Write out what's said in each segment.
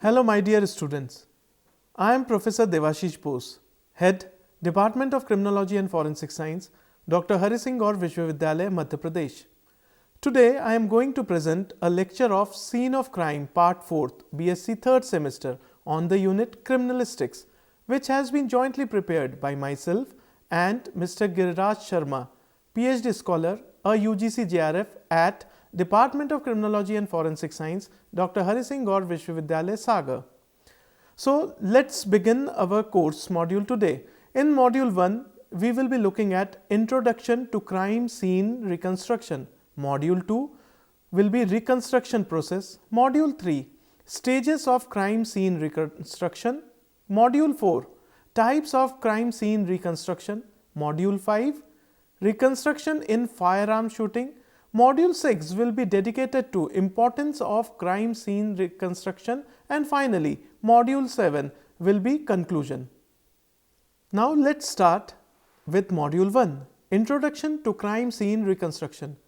Hello my dear students, I am Professor Devashish Bose, Head, Department of Criminology and Forensic Science, Dr. Hari Singh Gaur Vishwavidyalaya, Madhya Pradesh. Today I am going to present a lecture of Scene of Crime Part 4th, BSc 3rd semester on the unit Criminalistics, which has been jointly prepared by myself and Mr. Giriraj Sharma, PhD scholar, a UGC JRF at Department of Criminology and Forensic Science, Dr. Hari Singh Gaur Vishwavidyalaya, Sagar. So let's begin our course module today. In module 1, we will be looking at Introduction to Crime Scene Reconstruction. Module 2 will be Reconstruction Process. Module 3, Stages of Crime Scene Reconstruction. Module 4, Types of Crime Scene Reconstruction. Module 5, Reconstruction in Firearm Shooting. Module 6 will be dedicated to importance of crime scene reconstruction, and finally module 7 will be conclusion. Now let's start with module 1, Introduction to Crime Scene Reconstruction.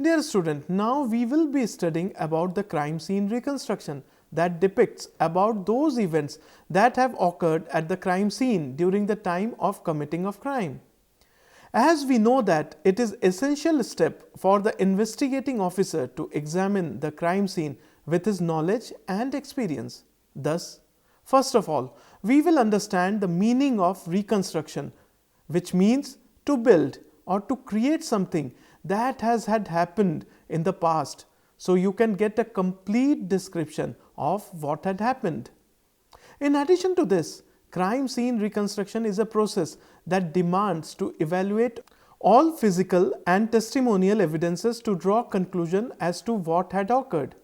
Dear student, now we will be studying about the crime scene reconstruction that depicts about those events that have occurred at the crime scene during the time of committing of crime. As we know that it is essential step for the investigating officer to examine the crime scene with his knowledge and experience. Thus, first of all, we will understand the meaning of reconstruction, which means to build or to create something that has had happened in the past, so you can get a complete description of what had happened. In addition to this, crime scene reconstruction is a process that demands to evaluate all physical and testimonial evidences to draw conclusion as to what had occurred.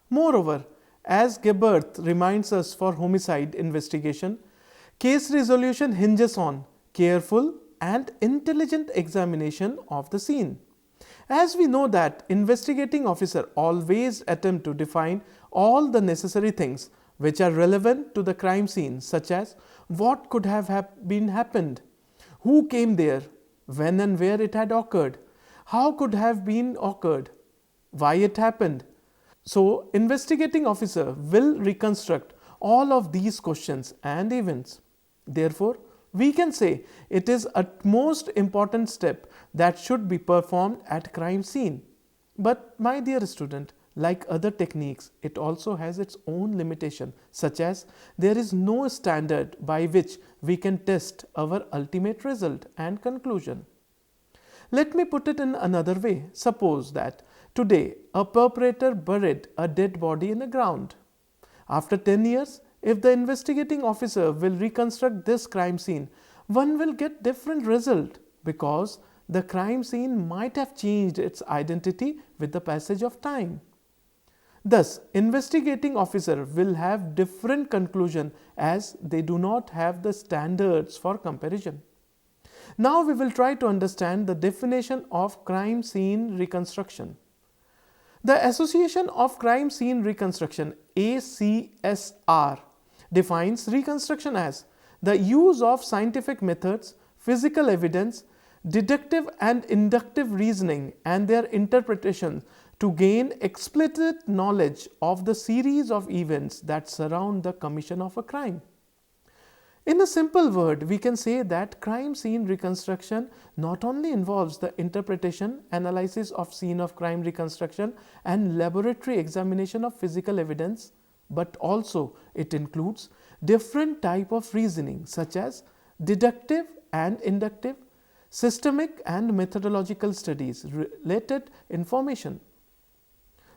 Moreover, as Gebert reminds us for homicide investigation, case resolution hinges on careful and intelligent examination of the scene. As we know that investigating officer always attempt to define all the necessary things which are relevant to the crime scene, such as what could have been happened, who came there, when and where it had occurred, how could have been occurred, why it happened. So investigating officer will reconstruct all of these questions and events. Therefore, we can say it is a most important step that should be performed at crime scene. But my dear student, like other techniques, it also has its own limitation, such as there is no standard by which we can test our ultimate result and conclusion. Let me put it in another way. Suppose that today a perpetrator buried a dead body in the ground. After 10 years, if the investigating officer will reconstruct this crime scene, one will get different result because the crime scene might have changed its identity with the passage of time. Thus, investigating officer will have different conclusion as they do not have the standards for comparison. Now we will try to understand the definition of crime scene reconstruction. The Association of Crime Scene Reconstruction, ACSR, defines reconstruction as the use of scientific methods, physical evidence, deductive and inductive reasoning and their interpretation to gain explicit knowledge of the series of events that surround the commission of a crime. In a simple word, we can say that crime scene reconstruction not only involves the interpretation, analysis of scene of crime reconstruction and laboratory examination of physical evidence, but also it includes different type of reasoning such as deductive and inductive, systemic and methodological studies, related information.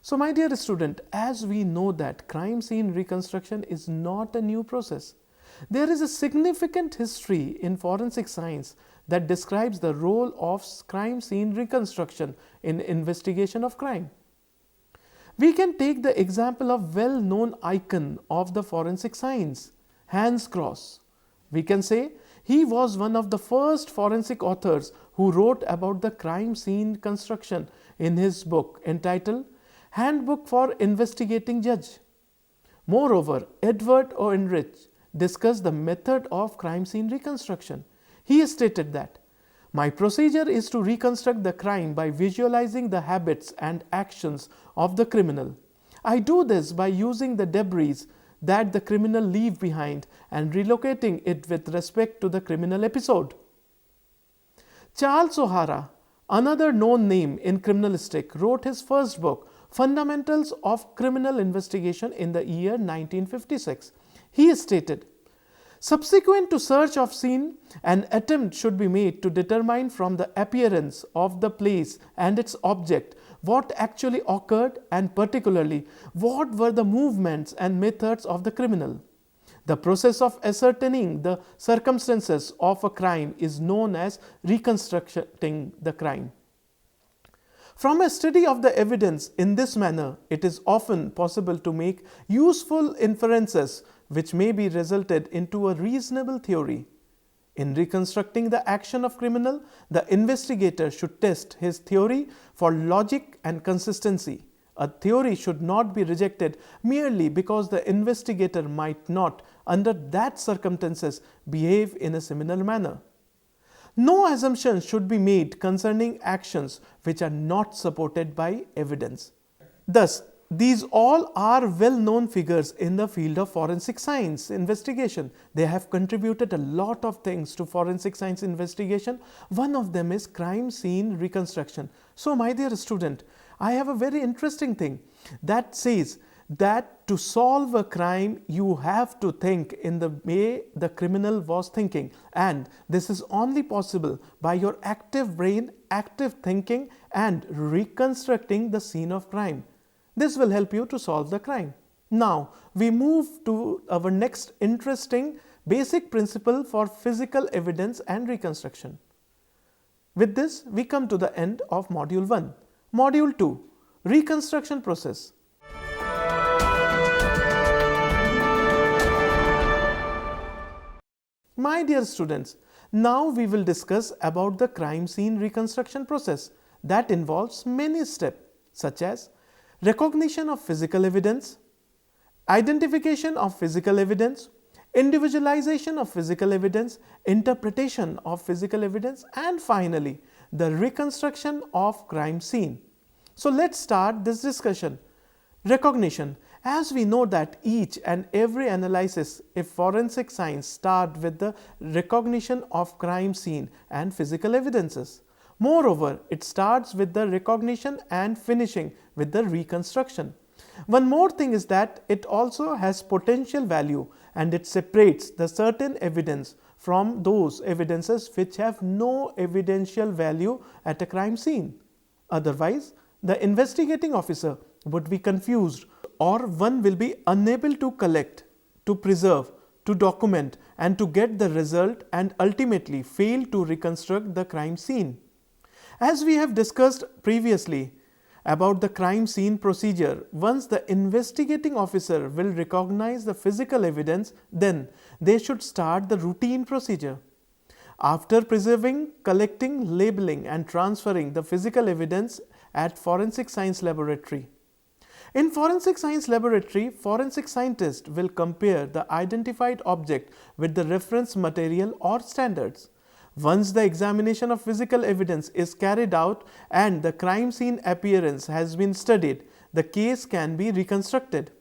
So my dear student, as we know that crime scene reconstruction is not a new process, there is a significant history in forensic science that describes the role of crime scene reconstruction in investigation of crime. We can take the example of well-known icon of the forensic science, Hans Cross. We can say he was one of the first forensic authors who wrote about the crime scene construction in his book entitled Handbook for Investigating Judge. Moreover, Edward O. Enrich discussed the method of crime scene reconstruction. He stated that My procedure is to reconstruct the crime by visualizing the habits and actions of the criminal. I do this by using the debris that the criminal leave behind and relocating it with respect to the criminal episode. Charles O'Hara, another known name in criminalistics, wrote his first book, Fundamentals of Criminal Investigation, in the year 1956. He stated, subsequent to search of scene, an attempt should be made to determine from the appearance of the place and its object what actually occurred, and particularly what were the movements and methods of the criminal. The process of ascertaining the circumstances of a crime is known as reconstructing the crime. From a study of the evidence in this manner, it is often possible to make useful inferences which may be resulted into a reasonable theory. In reconstructing the action of criminal, the investigator should test his theory for logic and consistency. A theory should not be rejected merely because the investigator might not, under that circumstances, behave in a similar manner. No assumptions should be made concerning actions which are not supported by evidence. Thus, these all are well-known figures in the field of forensic science investigation. They have contributed a lot of things to forensic science investigation. One of them is crime scene reconstruction. So, my dear student, I have a very interesting thing that says that to solve a crime, you have to think in the way the criminal was thinking, and this is only possible by your active brain, active thinking, and reconstructing the scene of crime. This will help you to solve the crime. Now, we move to our next interesting basic principle for physical evidence and reconstruction. With this, we come to the end of Module 1. Module 2, Reconstruction Process. My dear students, now we will discuss about the crime scene reconstruction process that involves many steps such as recognition of physical evidence, identification of physical evidence, individualization of physical evidence, interpretation of physical evidence, and finally, the reconstruction of crime scene. So, let's start this discussion. Recognition. As we know that each and every analysis in forensic science starts with the recognition of crime scene and physical evidences. Moreover, it starts with the recognition and finishing with the reconstruction. One more thing is that it also has potential value, and it separates the certain evidence from those evidences which have no evidential value at a crime scene. Otherwise, the investigating officer would be confused, or one will be unable to collect, to preserve, to document, and to get the result, and ultimately fail to reconstruct the crime scene. As we have discussed previously about the crime scene procedure, once the investigating officer will recognize the physical evidence, then they should start the routine procedure. After preserving, collecting, labeling, and transferring the physical evidence at forensic science laboratory. In forensic science laboratory, forensic scientists will compare the identified object with the reference material or standards. Once the examination of physical evidence is carried out and the crime scene appearance has been studied, the case can be reconstructed.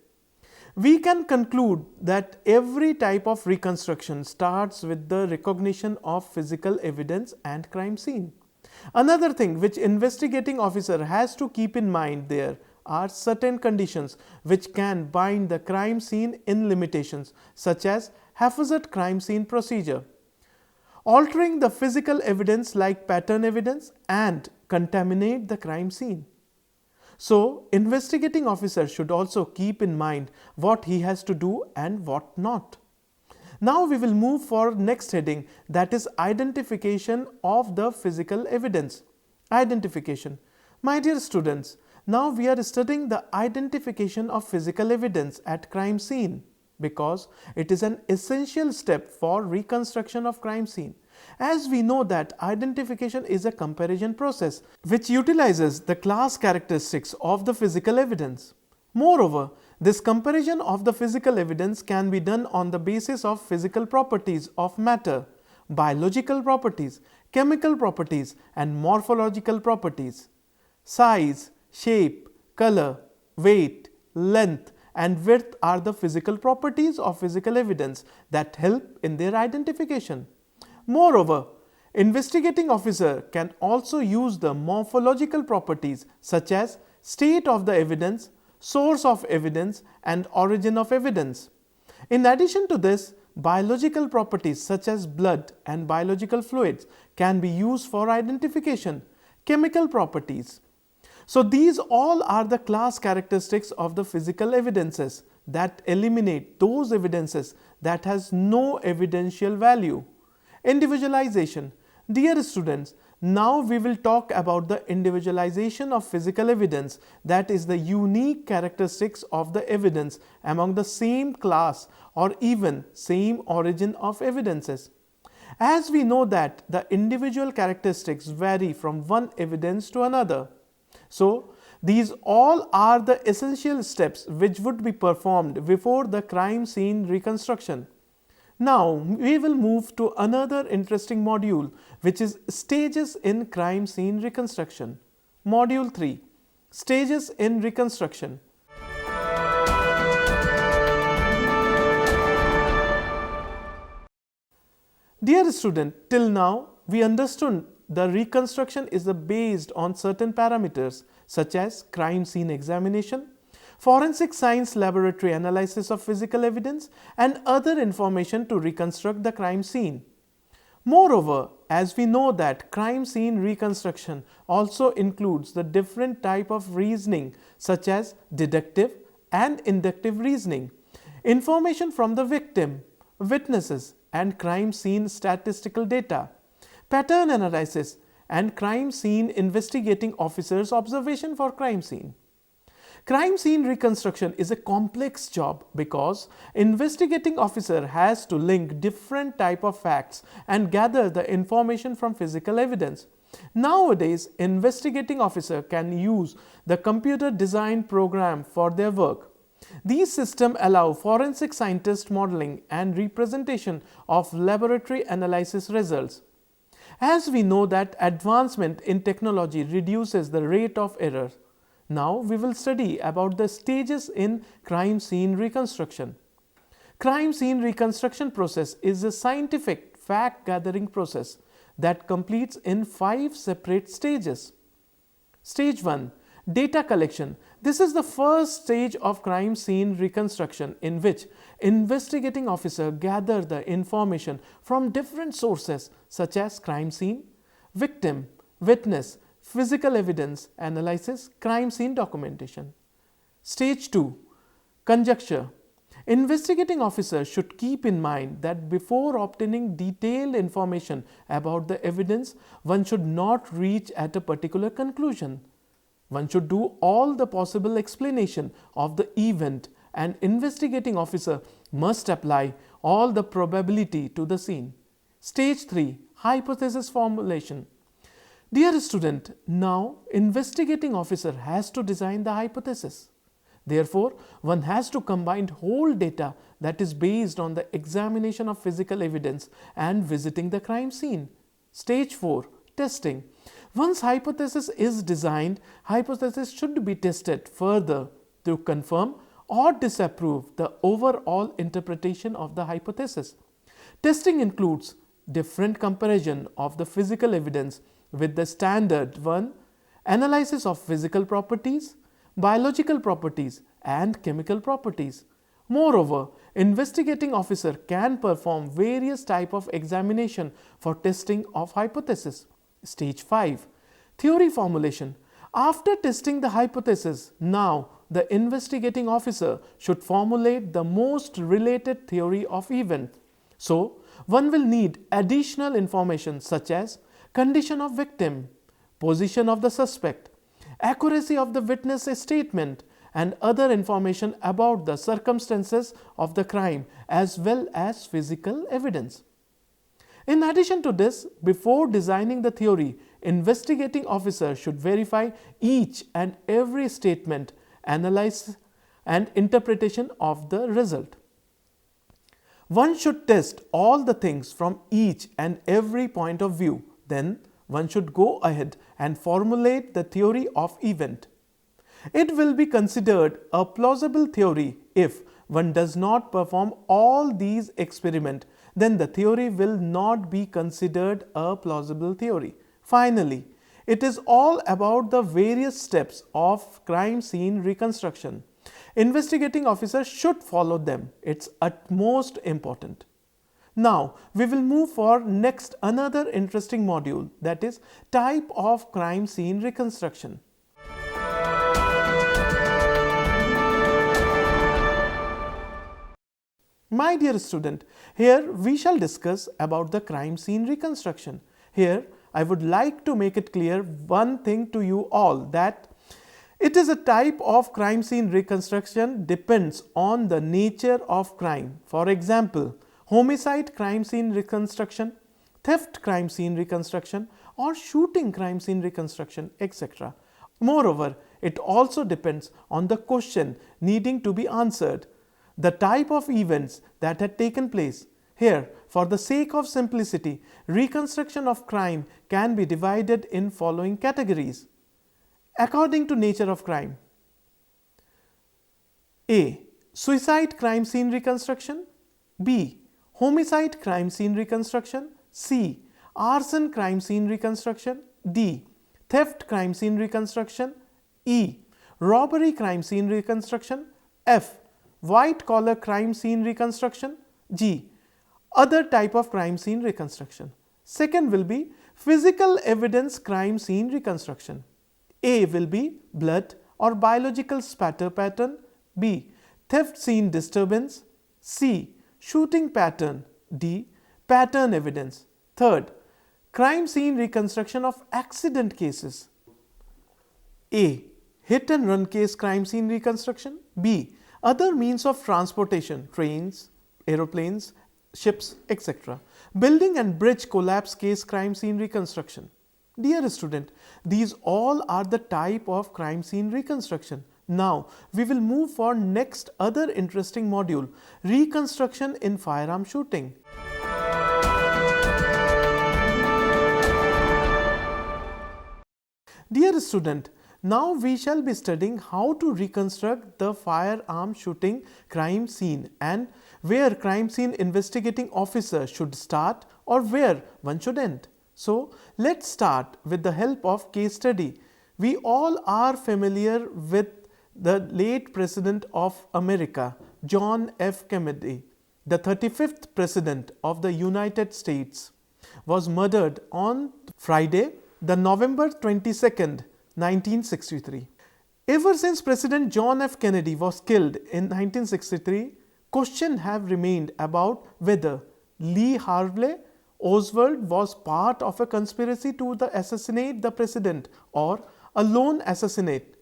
We can conclude that every type of reconstruction starts with the recognition of physical evidence and crime scene. Another thing which investigating officer has to keep in mind, there are certain conditions which can bind the crime scene in limitations, such as haphazard crime scene procedure, altering the physical evidence like pattern evidence, and contaminate the crime scene. So, investigating officer should also keep in mind what he has to do and what not. Now we will move for next heading, that is identification of the physical evidence. Identification. My dear students, now we are studying the identification of physical evidence at crime scene, because it is an essential step for reconstruction of crime scene. As we know that identification is a comparison process which utilizes the class characteristics of the physical evidence. Moreover, this comparison of the physical evidence can be done on the basis of physical properties of matter, biological properties, chemical properties and morphological properties. Size, shape, color, weight, length and width are the physical properties of physical evidence that help in their identification. Moreover, investigating officer can also use the morphological properties such as state of the evidence, source of evidence and origin of evidence. In addition to this, biological properties such as blood and biological fluids can be used for identification. Chemical properties. So these all are the class characteristics of the physical evidences that eliminate those evidences that has no evidential value. Individualization. Dear students, now we will talk about the individualization of physical evidence, that is the unique characteristics of the evidence among the same class or even same origin of evidences. As we know that the individual characteristics vary from one evidence to another. So, these all are the essential steps which would be performed before the crime scene reconstruction. Now, we will move to another interesting module, which is Stages in Crime Scene Reconstruction. Module 3, Stages in Reconstruction. Dear student, till now we understood the reconstruction is based on certain parameters such as crime scene examination, forensic science laboratory analysis of physical evidence and other information to reconstruct the crime scene. Moreover, as we know that crime scene reconstruction also includes the different type of reasoning such as deductive and inductive reasoning, information from the victim, witnesses and crime scene statistical data, pattern analysis and crime scene investigating officers' observation for crime scene. Crime scene reconstruction is a complex job because investigating officer has to link different type of facts and gather the information from physical evidence. Nowadays, investigating officer can use the computer designed program for their work. These systems allow forensic scientist modeling and representation of laboratory analysis results. As we know that advancement in technology reduces the rate of error, now we will study about the stages in crime scene reconstruction. Crime scene reconstruction process is a scientific fact gathering process that completes in 5 separate stages. Stage 1, data collection. This is the first stage of crime scene reconstruction in which investigating officer gather the information from different sources such as crime scene, victim, witness, physical evidence analysis, crime scene documentation. Stage 2, conjecture. Investigating officer should keep in mind that before obtaining detailed information about the evidence, one should not reach at a particular conclusion. One should do all the possible explanation of the event and investigating officer must apply all the probability to the scene. Stage 3, hypothesis formulation. Dear student, now investigating officer has to design the hypothesis. Therefore, one has to combine whole data that is based on the examination of physical evidence and visiting the crime scene. Stage 4, testing. Once hypothesis is designed, hypothesis should be tested further to confirm or disapprove the overall interpretation of the hypothesis. Testing includes different comparison of the physical evidence with the standard one, analysis of physical properties, biological properties and chemical properties. Moreover, investigating officer can perform various type of examination for testing of hypothesis. Stage 5, theory formulation. After testing the hypothesis, now the investigating officer should formulate the most related theory of event. So, one will need additional information such as condition of victim, position of the suspect, accuracy of the witness statement and other information about the circumstances of the crime as well as physical evidence. In addition to this, before designing the theory, investigating officer should verify each and every statement, analyze and interpretation of the result. One should test all the things from each and every point of view then one should go ahead and formulate the theory of event. It will be considered a plausible theory if one does not perform all these experiments, then the theory will not be considered a plausible theory. Finally, it is all about the various steps of crime scene reconstruction. Investigating officers should follow them. It's utmost important. Now, we will move for next another interesting module, that is type of crime scene reconstruction. My dear student, here we shall discuss about the crime scene reconstruction. Here I would like to make it clear one thing to you all, that it is a type of crime scene reconstruction depends on the nature of crime. For example, homicide crime scene reconstruction, theft crime scene reconstruction, or shooting crime scene reconstruction, etc. Moreover, it also depends on the question needing to be answered, the type of events that had taken place. Here, for the sake of simplicity, reconstruction of crime can be divided in following categories according to nature of crime. A. Suicide crime scene reconstruction. B. Homicide crime scene reconstruction. C. Arson crime scene reconstruction. D. Theft crime scene reconstruction. E. Robbery crime scene reconstruction. F. White collar crime scene reconstruction. G. Other type of crime scene reconstruction. Second will be physical evidence crime scene reconstruction. A will be blood or biological spatter pattern. B. Theft scene disturbance. C. Shooting pattern. D. Pattern evidence. Third, crime scene reconstruction of accident cases. A. Hit and run case crime scene reconstruction. B. Other means of transportation, trains, aeroplanes, ships, etc. Building and bridge collapse case crime scene reconstruction. Dear student, these all are the type of crime scene reconstruction. Now, we will move for next other interesting module, reconstruction in firearm shooting. Dear student, now we shall be studying how to reconstruct the firearm shooting crime scene and where crime scene investigating officer should start or where one should end. So, let's start with the help of case study. We all are familiar with the late President of America, John F. Kennedy, the 35th President of the United States, was murdered on Friday, the November 22nd, 1963. Ever since President John F. Kennedy was killed in 1963, questions have remained about whether Lee Harvey Oswald was part of a conspiracy to assassinate the president or a lone assassinate.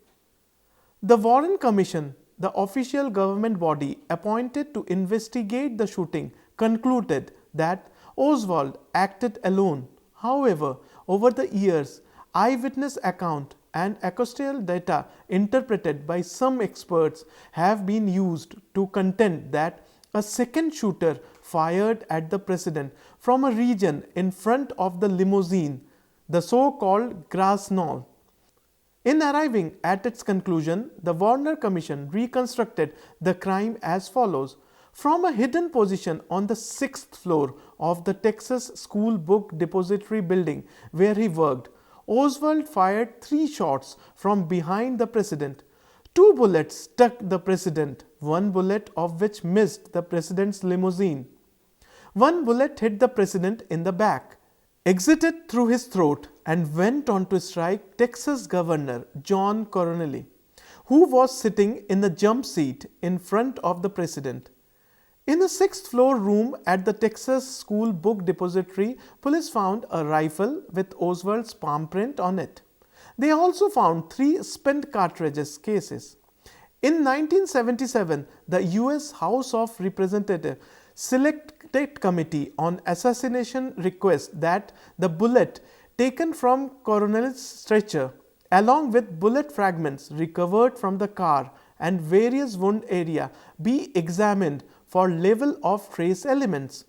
The Warren Commission, the official government body appointed to investigate the shooting, concluded that Oswald acted alone. However, over the years, eyewitness account and acoustic data interpreted by some experts have been used to contend that a second shooter fired at the president from a region in front of the limousine, the so-called grass knoll. In arriving at its conclusion, the Warren Commission reconstructed the crime as follows. From a hidden position on the 6th floor of the Texas School Book Depository building where he worked, Oswald fired 3 shots from behind the president. 2 bullets struck the president, 1 bullet of which missed the president's limousine. 1 bullet hit the president in the back, exited through his throat, and went on to strike Texas Governor John Cornely, who was sitting in the jump seat in front of the president. In the 6th floor room at the Texas School Book Depository, police found a rifle with Oswald's palm print on it. They also found 3 spent cartridges cases. In 1977, the U.S. House of Representatives Select Committee on Assassination requests that the bullet taken from Cornely's stretcher, along with bullet fragments recovered from the car and various wound area, be examined for level of trace elements.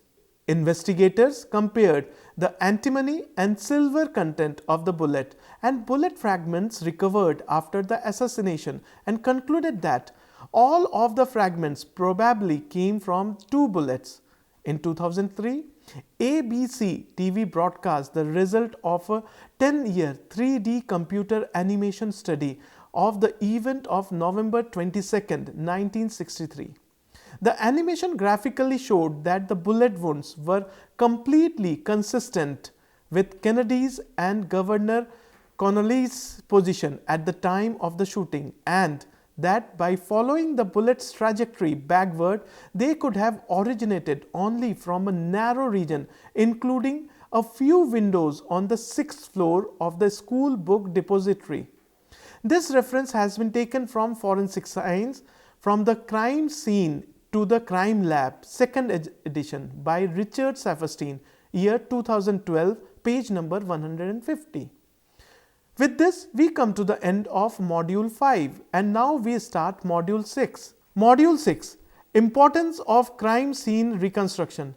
Investigators compared the antimony and silver content of the bullet and bullet fragments recovered after the assassination and concluded that all of the fragments probably came from 2 bullets. In 2003, ABC TV broadcast the result of a 10-year 3D computer animation study of the event of November 22, 1963. The animation graphically showed that the bullet wounds were completely consistent with Kennedy's and Governor Connolly's position at the time of the shooting, and that by following the bullet's trajectory backward, they could have originated only from a narrow region, including a few windows on the 6th floor of the school book depository. This reference has been taken from Forensic Science, From the Crime Scene to the Crime Lab, 2nd edition by Richard Saperstein, year 2012, page number 150. With this, we come to the end of Module 5 and now we start Module 6. Module 6, Importance of Crime Scene Reconstruction.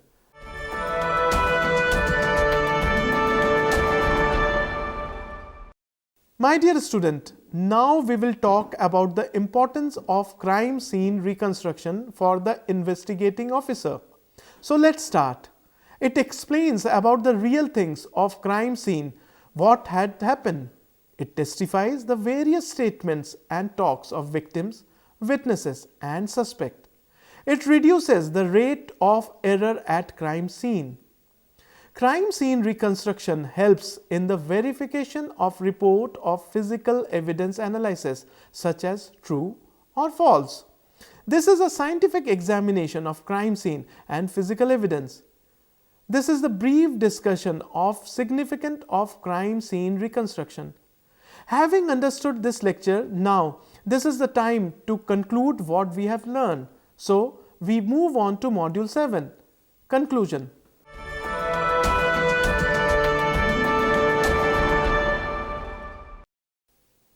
My dear student, now we will talk about the importance of crime scene reconstruction for the investigating officer. So let's start. It explains about the real things of crime scene, what had happened. It testifies the various statements and talks of victims, witnesses and suspect. It reduces the rate of error at crime scene. Crime scene reconstruction helps in the verification of report of physical evidence analysis such as true or false. This is a scientific examination of crime scene and physical evidence. This is the brief discussion of significance of crime scene reconstruction. Having understood this lecture, now this is the time to conclude what we have learned. So, we move on to Module 7, Conclusion.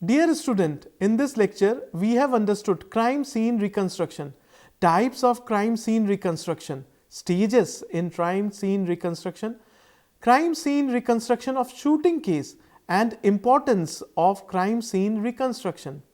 Dear student, in this lecture, we have understood crime scene reconstruction, types of crime scene reconstruction, stages in crime scene reconstruction of shooting case, and importance of crime scene reconstruction.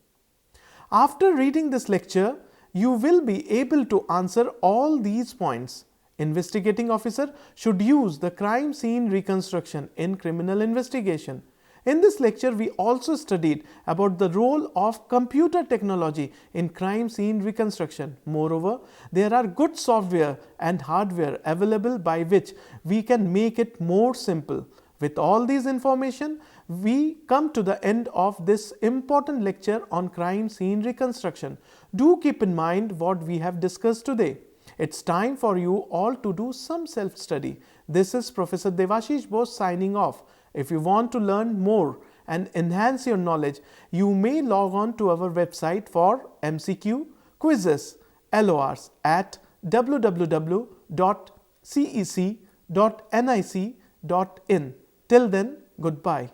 After reading this lecture, you will be able to answer all these points. Investigating officer should use the crime scene reconstruction in criminal investigation. In this lecture, we also studied about the role of computer technology in crime scene reconstruction. Moreover, there are good software and hardware available by which we can make it more simple. With all these information, we come to the end of this important lecture on crime scene reconstruction. Do keep in mind what we have discussed today. It's time for you all to do some self-study. This is Professor Devashish Bose signing off. If you want to learn more and enhance your knowledge, you may log on to our website for MCQ, quizzes, LORs at www.cec.nic.in. Till then, goodbye.